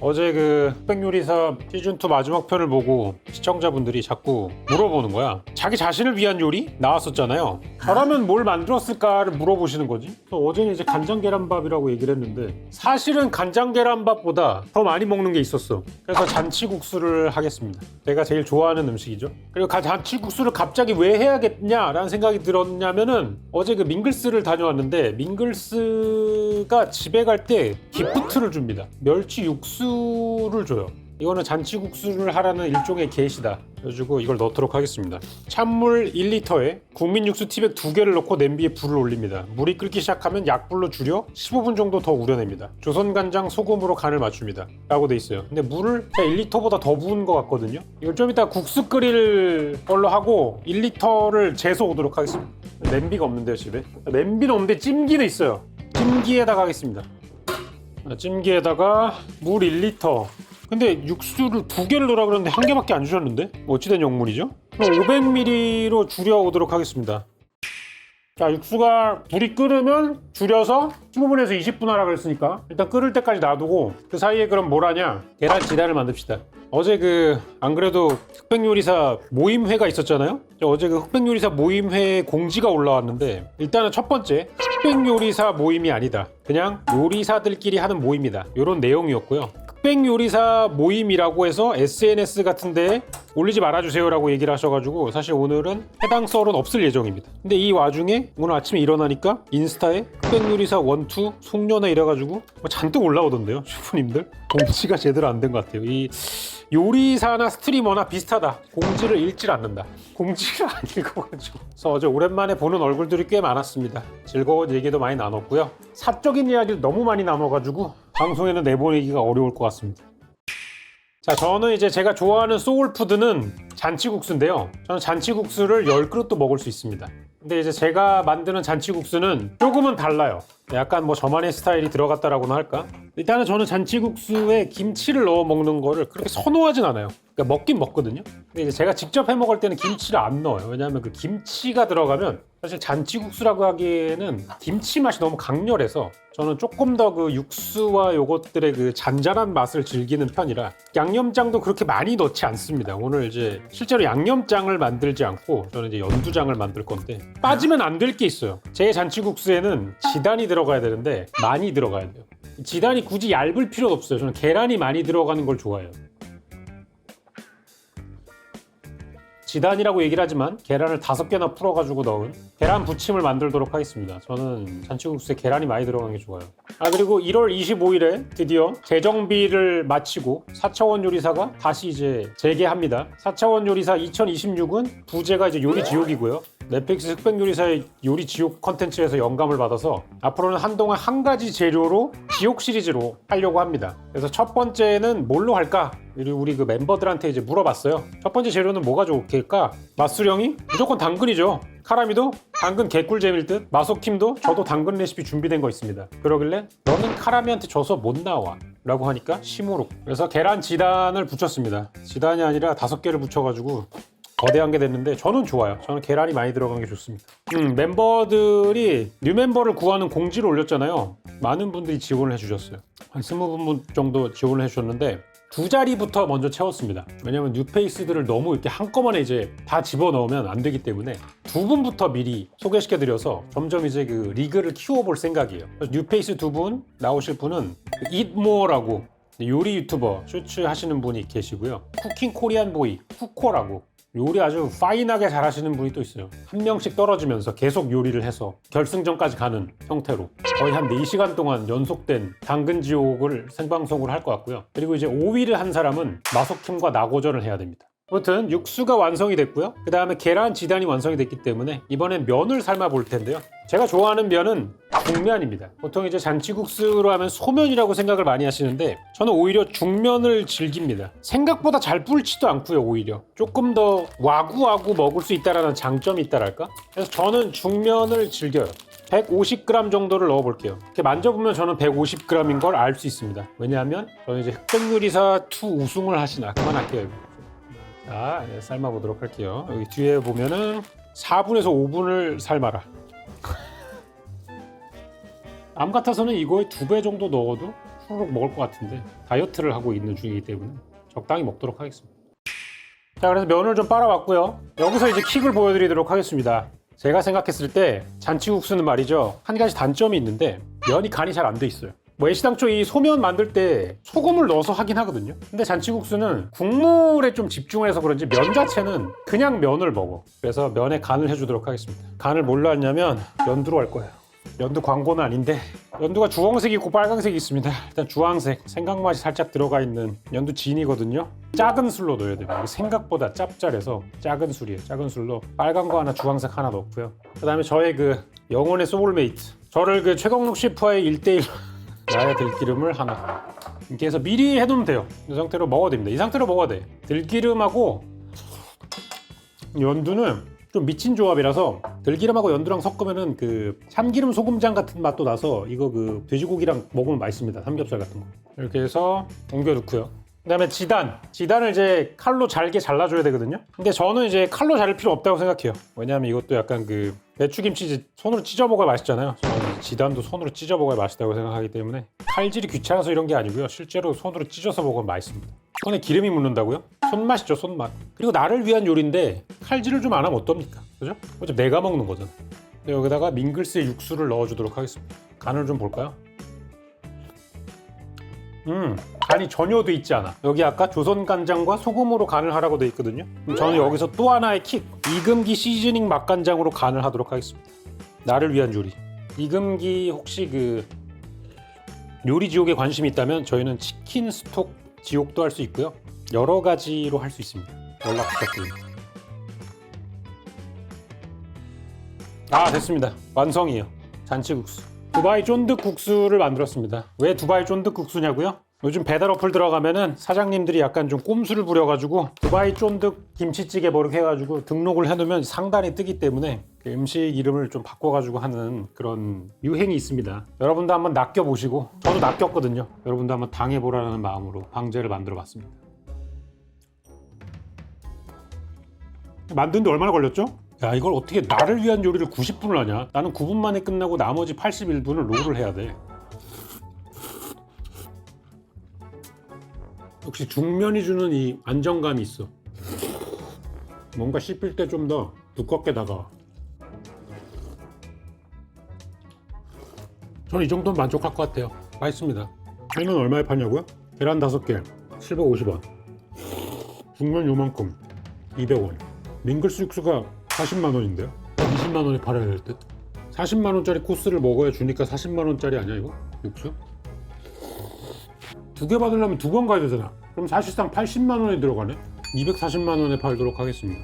어제 그 흑백요리사 시즌2 마지막 편을 보고 시청자분들이 자꾸 물어보는 거야. 자기 자신을 위한 요리 나왔었잖아요. 저라면 뭘 만들었을까를 물어보시는 거지. 그래서 어제는 이제 간장계란밥이라고 얘기를 했는데 사실은 간장계란밥보다 더 많이 먹는 게 있었어. 그래서 잔치국수를 하겠습니다. 제가 제일 좋아하는 음식이죠. 그리고 잔치국수를 갑자기 왜 해야겠냐라는 생각이 들었냐면은 어제 그 밍글스를 다녀왔는데 밍글스가 집에 갈 때 기프트를 줍니다. 멸치 육수를 줘요. 이거는 잔치국수를 하라는 일종의 게시다. 그래가지고 이걸 넣도록 하겠습니다. 찬물 1리터에 국민육수 티백 2개를 넣고 냄비에 불을 올립니다. 물이 끓기 시작하면 약불로 줄여 15분 정도 더 우려냅니다. 조선간장 소금으로 간을 맞춥니다 라고 돼 있어요. 근데 물을 1리터보다 더 부은 것 같거든요. 이걸 좀 이따 국수 끓일 걸로 하고 1리터를 재서 오도록 하겠습니다. 냄비가 없는데요 집에. 냄비는 없는데 찜기는 있어요. 찜기에다가 하겠습니다. 찜기에다가 물 1리터. 근데 육수를 2개를 넣으라 그러는데 1개밖에 안 주셨는데? 어찌된 영문이죠? 그럼 500ml로 줄여오도록 하겠습니다. 자, 육수가 불이 끓으면 줄여서 15분에서 20분 하라 그랬으니까 일단 끓을 때까지 놔두고 그 사이에 그럼 뭘 하냐? 계란지단을 만듭시다. 어제 안 그래도 흑백요리사 모임회가 있었잖아요? 어제 그 흑백요리사 모임회 공지가 올라왔는데 일단은 첫 번째, 흑백요리사 모임이 아니다. 그냥 요리사들끼리 하는 모임이다. 이런 내용이었고요. 흑백요리사 모임이라고 해서 SNS 같은 데에 올리지 말아주세요 라고 얘기를 하셔가지고 사실 오늘은 해당 썰은 없을 예정입니다. 근데 이 와중에 오늘 아침에 일어나니까 인스타에 흑백요리사 1, 2 송년회 이래가지고 잔뜩 올라오던데요 셰프님들. 공지가 제대로 안 된 것 같아요. 이 요리사나 스트리머나 비슷하다. 공지를 읽질 않는다. 공지를 안 읽어가지고. 그래서 어제 오랜만에 보는 얼굴들이 꽤 많았습니다. 즐거운 얘기도 많이 나눴고요. 사적인 이야기를 너무 많이 나눠가지고 방송에는 내보내기가 어려울 것 같습니다. 자, 저는 이제 제가 좋아하는 소울푸드는 잔치국수인데요. 저는 잔치국수를 10그릇도 먹을 수 있습니다. 근데 이제 제가 만드는 잔치국수는 조금은 달라요. 약간 뭐 저만의 스타일이 들어갔다라고나 할까? 일단은 저는 잔치국수에 김치를 넣어 먹는 거를 그렇게 선호하진 않아요. 그러니까 먹긴 먹거든요. 근데 이제 제가 직접 해 먹을 때는 김치를 안 넣어요. 왜냐하면 그 김치가 들어가면 사실 잔치국수라고 하기에는 김치 맛이 너무 강렬해서 저는 조금 더 그 육수와 요것들의 그 잔잔한 맛을 즐기는 편이라 양념장도 그렇게 많이 넣지 않습니다. 오늘 이제 실제로 양념장을 만들지 않고 저는 이제 연두장을 만들 건데 빠지면 안 될 게 있어요. 제 잔치국수에는 지단이 들어가야 되는데 많이 들어가야 돼요. 지단이 굳이 얇을 필요도 없어요. 저는 계란이 많이 들어가는 걸 좋아해요. 지단이라고 얘기를 하지만 계란을 5개나 풀어가지고 넣은 계란 부침을 만들도록 하겠습니다. 저는 잔치국수에 계란이 많이 들어가는 게 좋아요. 그리고 1월 25일에 드디어 재정비를 마치고 4차원 요리사가 다시 이제 재개합니다. 4차원 요리사 2026은 부제가 이제 요리 지옥이고요. 넷플릭스 흑백요리사의 요리 지옥 컨텐츠에서 영감을 받아서 앞으로는 한동안 한 가지 재료로 지옥 시리즈로 하려고 합니다. 그래서 첫 번째는 뭘로 할까? 우리 그 멤버들한테 이제 물어봤어요. 첫 번째 재료는 뭐가 좋을까? 마수령이 무조건 당근이죠. 카라미도 당근 개꿀잼일 듯. 마소킴도 저도 당근 레시피 준비된 거 있습니다. 그러길래 너는 카라미한테 져서 못 나와 라고 하니까 시무룩. 그래서 계란 지단을 붙였습니다. 지단이 아니라 5개를 붙여가지고 거대한 게 됐는데 저는 좋아요. 저는 계란이 많이 들어간 게 좋습니다. 멤버들이 뉴 멤버를 구하는 공지를 올렸잖아요. 많은 분들이 지원을 해주셨어요. 한 20분 정도 지원을 해주셨는데 2자리부터 먼저 채웠습니다. 왜냐면 뉴페이스들을 너무 이렇게 한꺼번에 이제 다 집어넣으면 안 되기 때문에 2분부터 미리 소개시켜드려서 점점 이제 그 리그를 키워볼 생각이에요. 그래서 뉴페이스 2분 나오실 분은 이트모어라고 요리 유튜버 쇼츠 하시는 분이 계시고요. 쿠킹 코리안 보이 쿠코라고 요리 아주 파인하게 잘하시는 분이 또 있어요. 한 명씩 떨어지면서 계속 요리를 해서 결승전까지 가는 형태로 거의 한 4시간 동안 연속된 당근 지옥을 생방송으로 할 것 같고요. 그리고 이제 5위를 한 사람은 마소킴과 나고전을 해야 됩니다. 아무튼 육수가 완성이 됐고요. 그 다음에 계란 지단이 완성이 됐기 때문에 이번엔 면을 삶아 볼 텐데요. 제가 좋아하는 면은 중면입니다. 보통 이제 잔치국수로 하면 소면이라고 생각을 많이 하시는데 저는 오히려 중면을 즐깁니다. 생각보다 잘 불지도 않고요. 오히려 조금 더 와구와구 먹을 수 있다는 장점이 있다랄까? 그래서 저는 중면을 즐겨요. 150g 정도를 넣어볼게요. 이렇게 만져보면 저는 150g인 걸 알 수 있습니다. 왜냐하면 저는 이제 흑백요리사 2 우승을 하시나 그만할게요. 자, 삶아보도록 할게요. 여기 뒤에 보면은 4분에서 5분을 삶아라. 암 같아서는 이거에 2배 정도 넣어도 후루룩 먹을 것 같은데 다이어트를 하고 있는 중이기 때문에 적당히 먹도록 하겠습니다. 자, 그래서 면을 좀 빨아왔고요. 여기서 이제 킥을 보여드리도록 하겠습니다. 제가 생각했을 때 잔치국수는 말이죠, 한 가지 단점이 있는데 면이 간이 잘 안 돼 있어요. 뭐 애시당초 이 소면 만들 때 소금을 넣어서 하긴 하거든요. 근데 잔치국수는 국물에 좀 집중을 해서 그런지 면 자체는 그냥 면을 먹어. 그래서 면에 간을 해주도록 하겠습니다. 간을 뭘로 하냐면 연두로 할 거예요. 연두 광고는 아닌데 연두가 주황색이 있고 빨강색이 있습니다. 일단 주황색, 생강맛이 살짝 들어가 있는 연두 진이거든요. 작은 술로 넣어야 됩니다. 생각보다 짭짤해서 작은 술이에요. 작은 술로 빨간 거 하나, 주황색 하나 넣고요. 그 다음에 저의 그 영혼의 소울메이트, 저를 그 최강록 셰프와의 1대1 나의 들기름을 하나 이렇게 해서 미리 해놓으면 돼요. 이 상태로 먹어도 됩니다. 이 상태로 먹어야 돼. 들기름하고 연두는 좀 미친 조합이라서 들기름하고 연두랑 섞으면은 그 참기름 소금장 같은 맛도 나서 이거 그 돼지고기랑 먹으면 맛있습니다. 삼겹살 같은 거. 이렇게 해서 옮겨 놓고요. 그다음에 지단을 이제 칼로 잘게 잘라줘야 되거든요. 근데 저는 이제 칼로 자를 필요 없다고 생각해요. 왜냐하면 이것도 약간 그 배추김치 손으로 찢어 먹어야 맛있잖아요. 저는 지단도 손으로 찢어 먹어야 맛있다고 생각하기 때문에 칼질이 귀찮아서 이런 게 아니고요. 실제로 손으로 찢어서 먹으면 맛있습니다. 손에 기름이 묻는다고요? 손맛이죠, 손맛. 그리고 나를 위한 요리인데 칼질을 좀 안 하면 어떻습니까? 그죠? 어차피 내가 먹는 거잖아. 근데 여기다가 밍글스의 육수를 넣어주도록 하겠습니다. 간을 좀 볼까요? 간이 전혀 돼 있지 않아. 여기 아까 조선 간장과 소금으로 간을 하라고 돼 있거든요. 그럼 저는 여기서 또 하나의 킥, 이금기 시즈닝 맛간장으로 간을 하도록 하겠습니다. 나를 위한 요리. 이금기 혹시 그 요리 지옥에 관심이 있다면 저희는 치킨 스톡 지옥도 할 수 있고요. 여러 가지로 할 수 있습니다. 연락 부탁드립니다. 아, 됐습니다. 완성이에요. 잔치국수. 두바이 쫀득국수를 만들었습니다. 왜 두바이 쫀득국수냐고요? 요즘 배달 어플 들어가면은 사장님들이 약간 좀 꼼수를 부려가지고 두바이 쫀득 김치찌개 뭐 이렇게 해가지고 등록을 해놓으면 상단에 뜨기 때문에 음식 이름을 좀 바꿔가지고 하는 그런 유행이 있습니다. 여러분도 한번 낚여보시고, 저도 낚였거든요. 여러분도 한번 당해보라는 마음으로 방제를 만들어봤습니다. 만드는데 얼마나 걸렸죠? 야, 이걸 어떻게 나를 위한 요리를 90분을 하냐? 나는 9분 만에 끝나고 나머지 81분을 롤을 해야 돼. 역시 중면이 주는 이 안정감이 있어. 뭔가 씹힐 때 좀 더 두껍게 다가와. 저는 이 정도면 만족할 것 같아요. 맛있습니다. 계란 얼마에 파냐고요? 계란 5개 750원, 중면 요만큼 200원. 밍글스 육수가 40만 원인데요? 20만 원에 팔아야 될 듯? 40만 원짜리 코스를 먹어야 주니까 40만 원짜리 아니야 이거? 육수? 2개 받으려면 2번 가야 되잖아. 그럼 사실상 80만 원이 들어가네? 240만 원에 팔도록 하겠습니다.